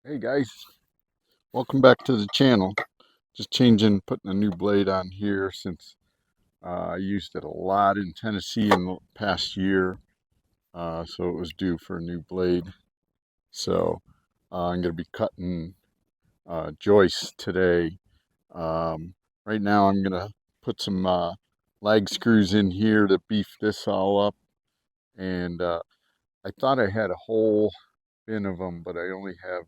Hey guys, welcome back to the channel. Just putting a new blade on here since I used it a lot in Tennessee in the past year, so it was due for a new blade. So I'm going to be cutting joists today. Right now I'm going to put some lag screws in here to beef this all up, and I thought I had a whole bin of them, but I only have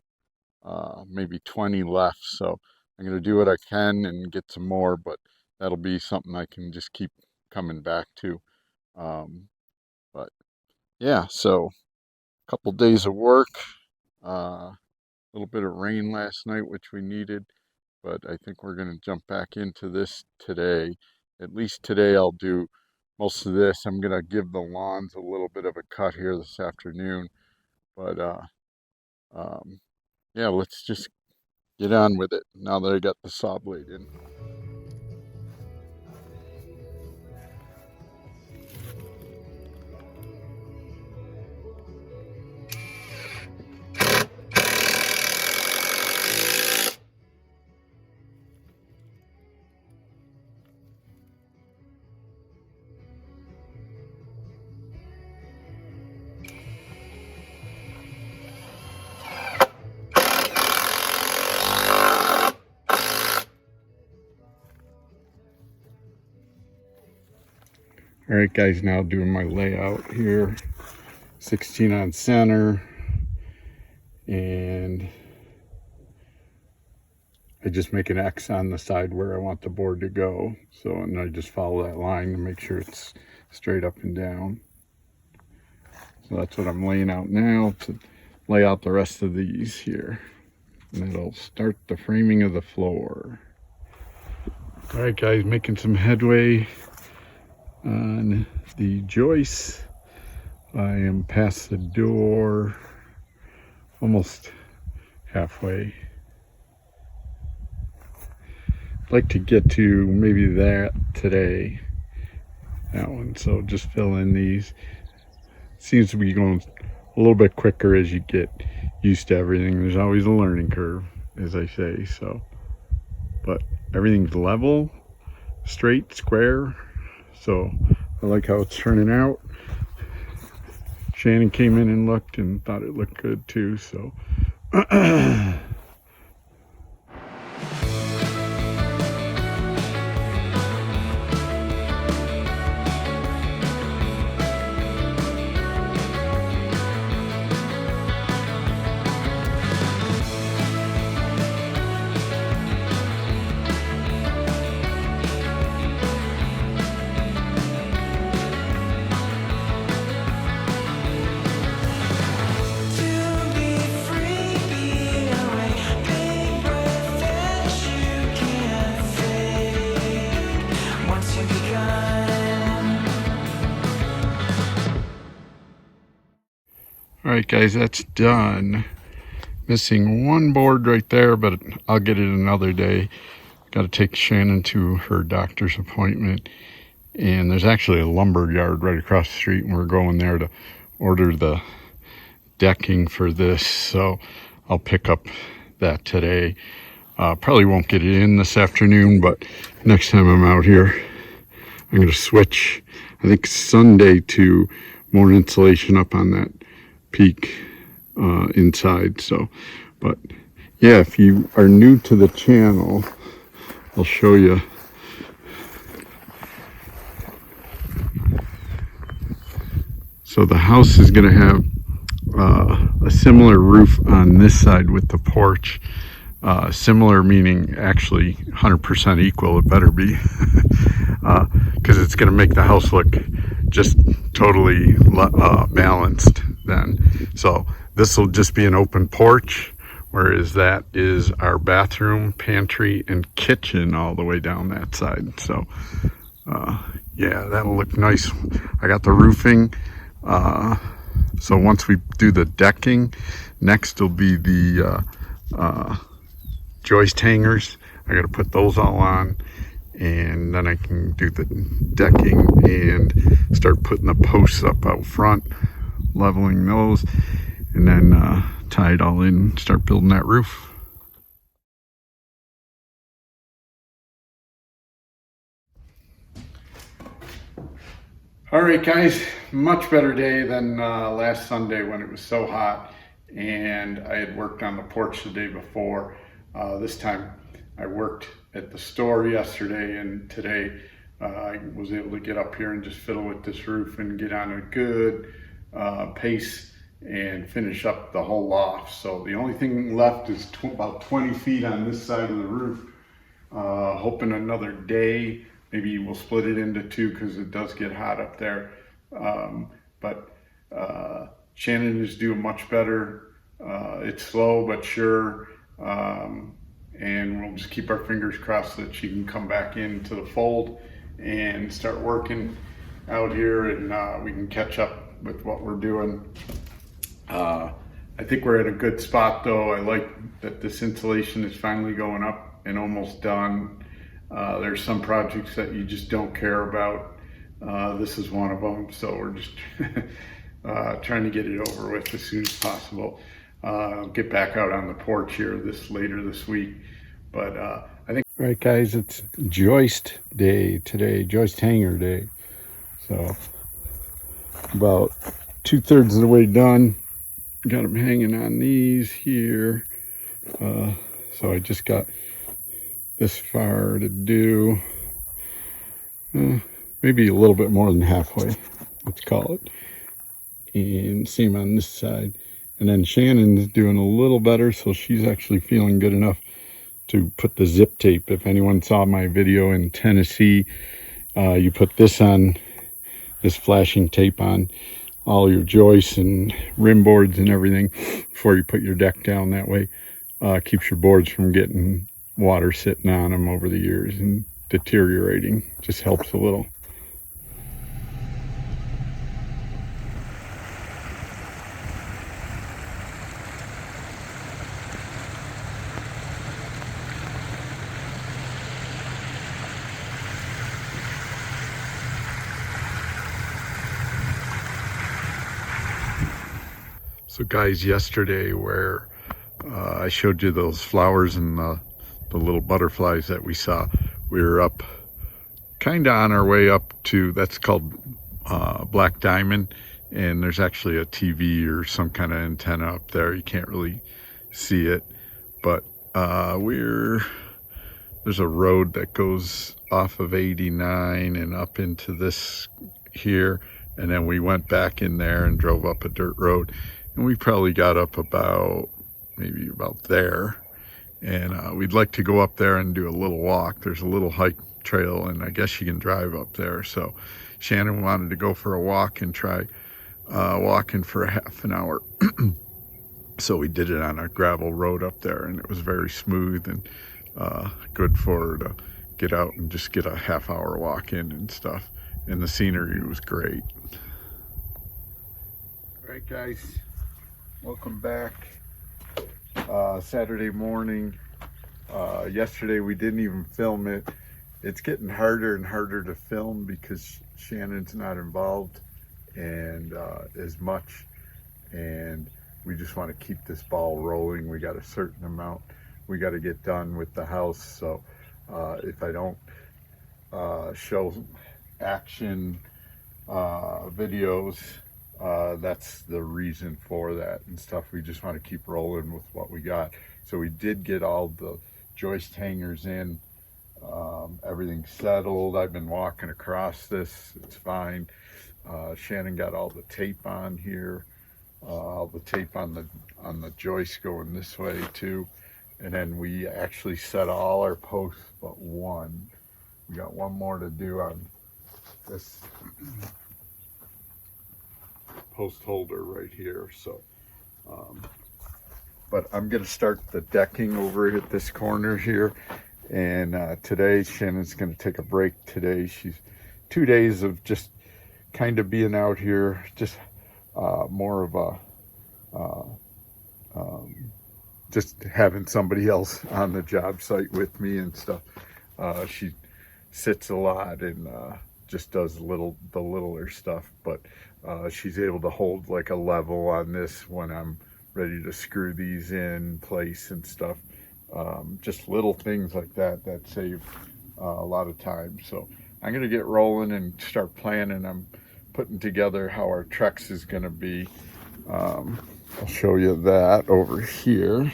maybe 20 left. So I'm going to do what I can and get some more, but that'll be something I can just keep coming back to. But yeah, so a couple days of work, a little bit of rain last night, which we needed, but I think we're going to jump back into this today. At least today I'll do most of this. I'm going to give the lawns a little bit of a cut here this afternoon, but um, yeah, let's just get on with it now that I got the saw blade in. All right, guys, now doing my layout here. 16 on center, and I just make an X on the side where I want the board to go. So, and I just follow that line to make sure it's straight up and down. So that's what I'm laying out now to lay out the rest of these here. And that'll start the framing of the floor. All right, guys, making some headway on the joists. I am past the door, almost halfway. I'd like to get to maybe that today, that one. So just fill in these. Seems to be going a little bit quicker as you get used to everything. There's always a learning curve, as I say. So, but everything's level, straight, square. So I like how it's turning out. Shannon came in and looked and thought it looked good too. So. All right, guys, that's done. Missing one board right there, but I'll get it another day. Got to take Shannon to her doctor's appointment, and there's actually a lumber yard right across the street, and we're going there to order the decking for this. So I'll pick up that today. Probably won't get it in this afternoon, but next time I'm out here, I'm going to switch, I think Sunday, to more insulation up on that peak inside. So, but yeah, if you are new to the channel, I'll show you. So the house is going to have a similar roof on this side with the porch. Similar meaning actually 100% equal, it better be, because it's going to make the house look just totally balanced then. So this will just be an open porch, whereas that is our bathroom, pantry, and kitchen all the way down that side. So yeah, that'll look nice. I got the roofing. So once we do the decking, next will be the joist hangers. I got to put those all on, and then I can do the decking and start putting the posts up out front, leveling those, and then tie it all in and start building that roof. All right, guys, much better day than last Sunday when it was so hot and I had worked on the porch the day before. This time I worked at the store yesterday, and today I was able to get up here and just fiddle with this roof and get on a good pace and finish up the whole loft. So the only thing left is about 20 feet on this side of the roof. Hoping another day, maybe we'll split it into two because it does get hot up there. But Shannon is doing much better. It's slow but sure. And we'll just keep our fingers crossed that she can come back into the fold and start working out here, and we can catch up with what we're doing. I think we're at a good spot though. I like that this insulation is finally going up and almost done. There's some projects that you just don't care about. This is one of them, so we're just trying to get it over with as soon as possible. I'll get back out on the porch here later this week, but I think. All right, guys, it's joist day today, joist hanger day. So about 2/3 of the way done. Got them hanging on these here. So I just got this far to do, maybe a little bit more than halfway, let's call it. And same on this side. And then Shannon's doing a little better, so she's actually feeling good enough to put the zip tape. If anyone saw my video in Tennessee, you put this on, this flashing tape on all your joists and rim boards and everything before you put your deck down. That way keeps your boards from getting water sitting on them over the years and deteriorating. Just helps a little. So guys, yesterday where I showed you those flowers and the little butterflies that we saw, we were up kind of on our way up to, that's called Black Diamond, and there's actually a TV or some kind of antenna up there. You can't really see it, but there's a road that goes off of 89 and up into this here, and then we went back in there and drove up a dirt road, and we probably got up maybe about there, and we'd like to go up there and do a little walk. There's a little hike trail, and I guess you can drive up there. So Shannon wanted to go for a walk and try walking for a half an hour. So we did it on a gravel road up there, and it was very smooth and good for her to get out and just get a half-hour walk in and stuff, and the scenery was great. All right, guys, welcome back. Saturday morning. Yesterday we didn't even film it. It's getting harder and harder to film because Shannon's not involved and as much, and we just want to keep this ball rolling. We got a certain amount we got to get done with the house, so if I don't show action videos, that's the reason for that and stuff. We just want to keep rolling with what we got. So we did get all the joist hangers in, everything's settled. I've been walking across this, it's fine. Shannon got all the tape on here, all the tape on the joist going this way too. And then we actually set all our posts but one. We got one more to do on this post holder right here. So but I'm going to start the decking over at this corner here, and today Shannon's going to take a break today. She's 2 days of just kind of being out here, just more of a just having somebody else on the job site with me and stuff. She sits a lot and just does the littler stuff, but she's able to hold like a level on this when I'm ready to screw these in place and stuff. Just little things like that save a lot of time. So I'm going to get rolling and start planning. I'm putting together how our Trex is going to be. I'll show you that over here.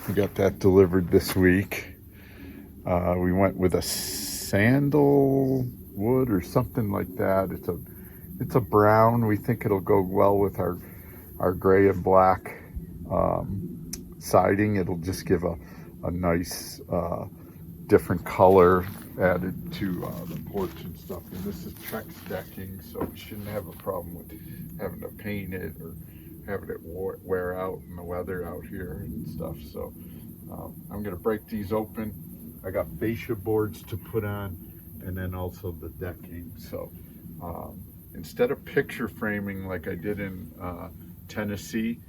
We got that delivered this week. We went with a sandalwood or something like that. It's a brown. We think it'll go well with our gray and black siding. It'll just give a nice different color added to the porch and stuff. And this is Trex decking, so we shouldn't have a problem with having to paint it or having it wear out in the weather out here and stuff. So I'm going to break these open. I got fascia boards to put on, and then also the decking. So instead of picture framing like I did in Tennessee,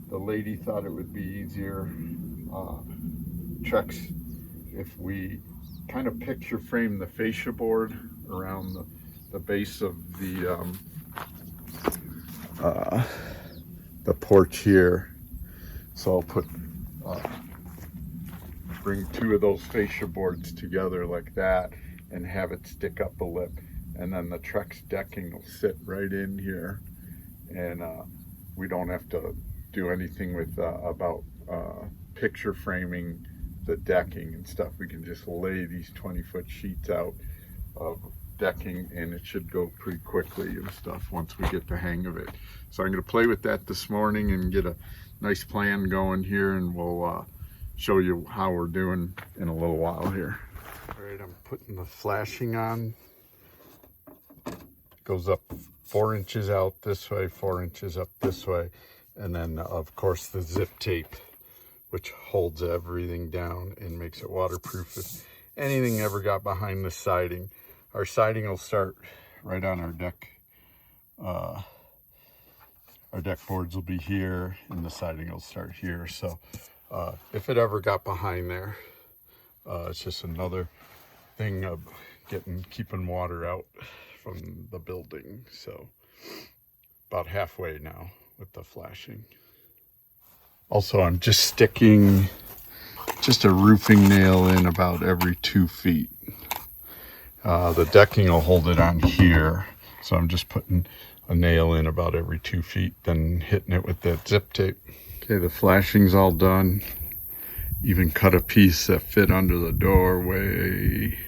the lady thought it would be easier, Trex, if we kind of picture frame the fascia board around the base of the porch here. So I'll put bring two of those fascia boards together like that and have it stick up a lip, and then the Trex decking will sit right in here, and we don't have to do anything with about picture framing the decking and stuff. We can just lay these 20-foot sheets out of decking, and it should go pretty quickly and stuff once we get the hang of it. So I'm going to play with that this morning and get a nice plan going here, and we'll show you how we're doing in a little while here. All right, I'm putting the flashing on. Goes up 4 inches out this way, 4 inches up this way, and then of course the zip tape, which holds everything down and makes it waterproof if anything ever got behind the siding. Our siding will start right on our deck. Our deck boards will be here, and the siding will start here. So if it ever got behind there, it's just another thing of keeping water out from the building. So about halfway now with the flashing. Also, I'm just sticking just a roofing nail in about every 2 feet. The decking will hold it on here, so I'm just putting a nail in about every 2 feet, then hitting it with that zip tape. Okay, the flashing's all done. Even cut a piece that fit under the doorway.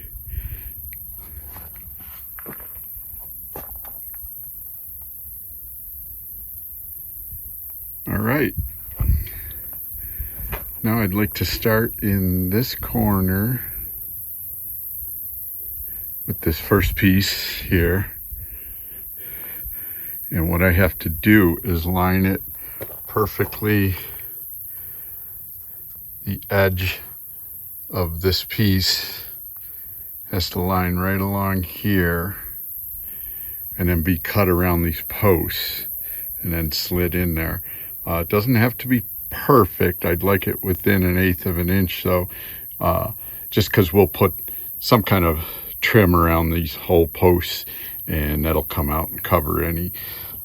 All right. Now I'd like to start in this corner with this first piece here. And what I have to do is line it perfectly. The edge of this piece has to line right along here and then be cut around these posts and then slid in there. It doesn't have to be perfect. I'd like it within 1/8 of an inch, so just because we'll put some kind of trim around these whole posts, and that'll come out and cover any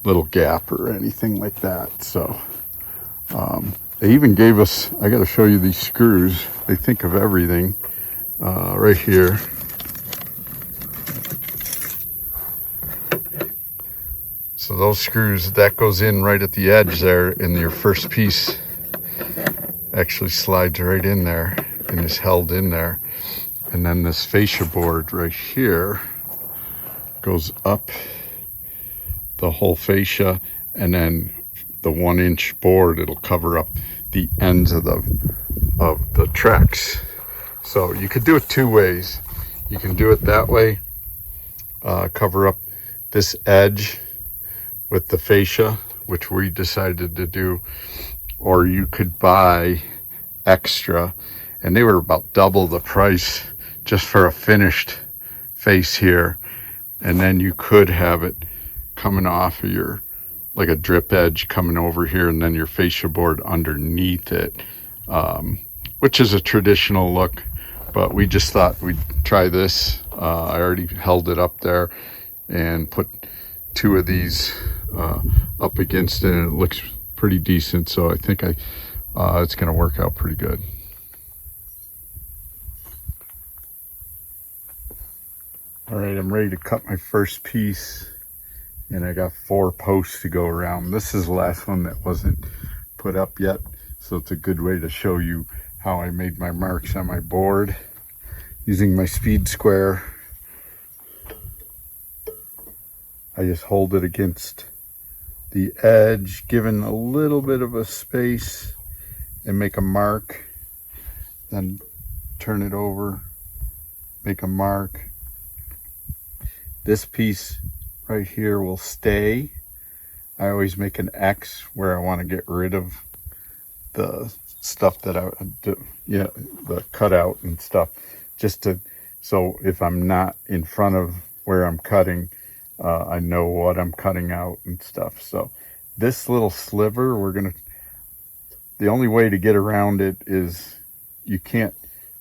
little gap or anything like that. So they even gave us, I got to show you these screws. They think of everything right here. So those screws, that goes in right at the edge there, and your first piece actually slides right in there and is held in there. And then this fascia board right here goes up the whole fascia, and then the 1-inch board, it'll cover up the ends of the Trex. So you could do it 2 ways. You can do it that way, cover up this edge with the fascia, which we decided to do, or you could buy extra, and they were about double the price just for a finished face here, and then you could have it coming off of your, like a drip edge coming over here, and then your fascia board underneath it, which is a traditional look, but we just thought we'd try this. I already held it up there and put 2 of these up against it, and it looks pretty decent, so I think it's going to work out pretty good. All right, I'm ready to cut my first piece, and I got 4 posts to go around. This is the last one that wasn't put up yet, so it's a good way to show you how I made my marks on my board using my speed square. I just hold it against the edge, giving a little bit of a space, and make a mark, then turn it over, make a mark. This piece right here will stay. I always make an X where I want to get rid of the stuff that I do, the cutout and stuff, just to, so if I'm not in front of where I'm cutting, I know what I'm cutting out and stuff. So this little sliver, the only way to get around it is you can't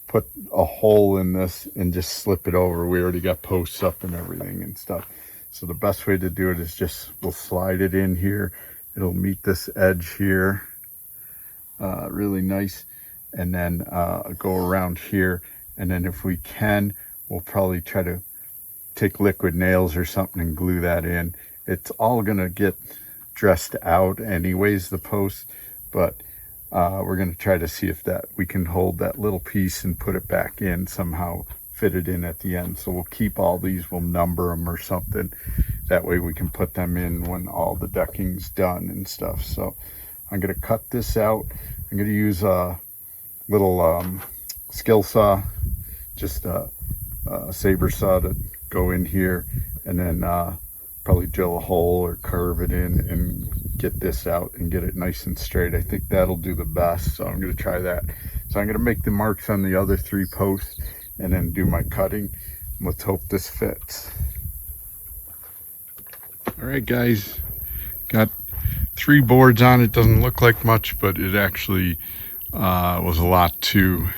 put a hole in this and just slip it over. We already got posts up and everything and stuff. So the best way to do it is we'll slide it in here. It'll meet this edge here, really nice. And then go around here. And then if we can, we'll probably try to take liquid nails or something and glue that in. It's all gonna get dressed out anyways, the post, but we're going to try to see if we can hold that little piece and put it back in somehow, fit it in at the end. So we'll keep all these, we'll number them or something. That way we can put them in when all the decking's done and stuff. So I'm going to cut this out. I'm going to use a little skill saw, just a saber saw to go in here, and then probably drill a hole or curve it in and get this out and get it nice and straight. I think that'll do the best, so I'm going to try that. So I'm going to make the marks on the other 3 posts and then do my cutting. Let's hope this fits. All right, guys, got 3 boards on it. Doesn't look like much, but it actually was a lot to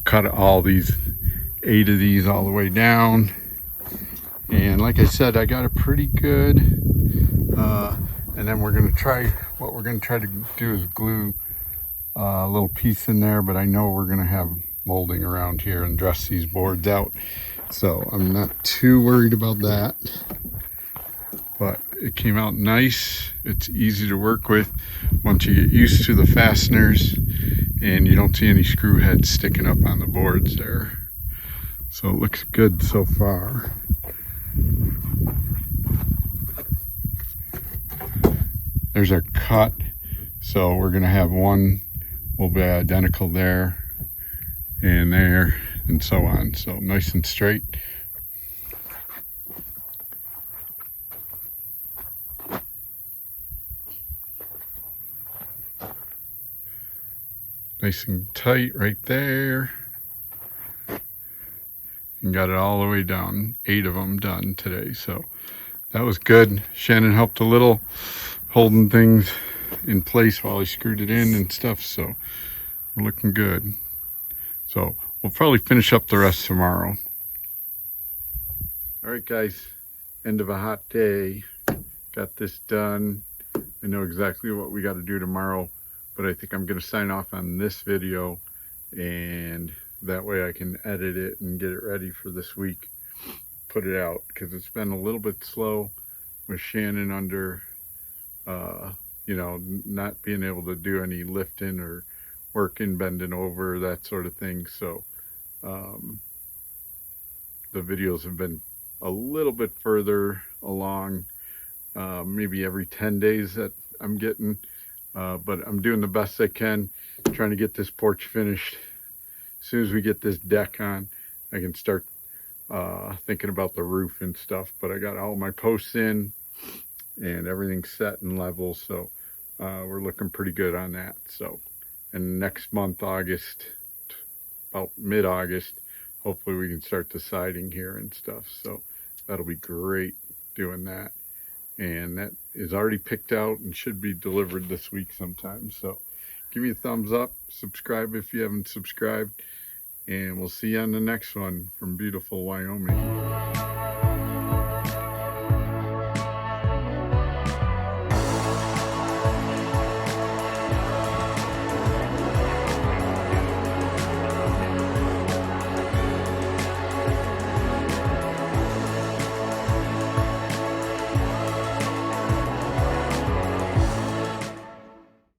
cut all these 8 of these all the way down. And like I said, I got it pretty good. And then what we're going to try to do is glue a little piece in there, but I know we're going to have molding around here and dress these boards out. So I'm not too worried about that. But it came out nice. It's easy to work with once you get used to the fasteners and you don't see any screw heads sticking up on the boards there. So it looks good so far. There's our cut, so we're gonna have one will be identical there and so on, so nice and straight. Nice and tight right there, and got it all the way down. 8 of them done today, so that was good. Shannon helped a little, holding things in place while I screwed it in and stuff, so we're looking good. So we'll probably finish up the rest tomorrow. All right, guys, end of a hot day. Got this done. I know exactly what we got to do tomorrow, but I think I'm going to sign off on this video, and that way I can edit it and get it ready for this week, put it out, because it's been a little bit slow with Shannon under not being able to do any lifting or working, bending over, that sort of thing. So the videos have been a little bit further along, maybe every 10 days that I'm getting, but I'm doing the best I can, trying to get this porch finished. As soon as we get this deck on, I can start thinking about the roof and stuff. But I got all my posts in and everything's set and level, so we're looking pretty good on that. So, and next month, August, about mid-August, hopefully we can start the siding here and stuff. So that'll be great doing that. And that is already picked out and should be delivered this week sometime. So give me a thumbs up, subscribe if you haven't subscribed, and we'll see you on the next one from beautiful Wyoming.